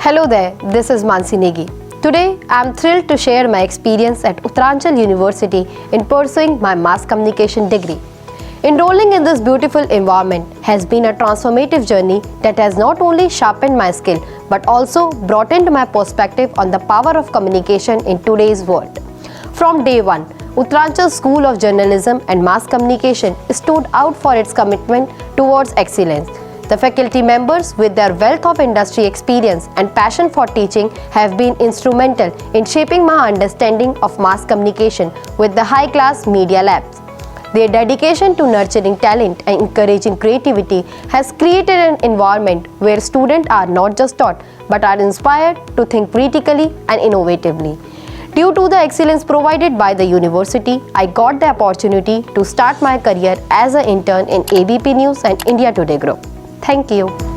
Hello there, this is Mansi Negi. Today, I am thrilled to share my experience at Uttaranchal University in pursuing my mass communication degree. Enrolling in this beautiful environment has been a transformative journey that has not only sharpened my skill but also broadened my perspective on the power of communication in today's world. From day one, Uttaranchal School of Journalism and Mass Communication stood out for its commitment towards excellence. The faculty members, with their wealth of industry experience and passion for teaching, have been instrumental in shaping my understanding of mass communication with the high-class media labs. Their dedication to nurturing talent and encouraging creativity has created an environment where students are not just taught but are inspired to think critically and innovatively. Due to the excellence provided by the university, I got the opportunity to start my career as an intern in ABP News and India Today Group. Thank you.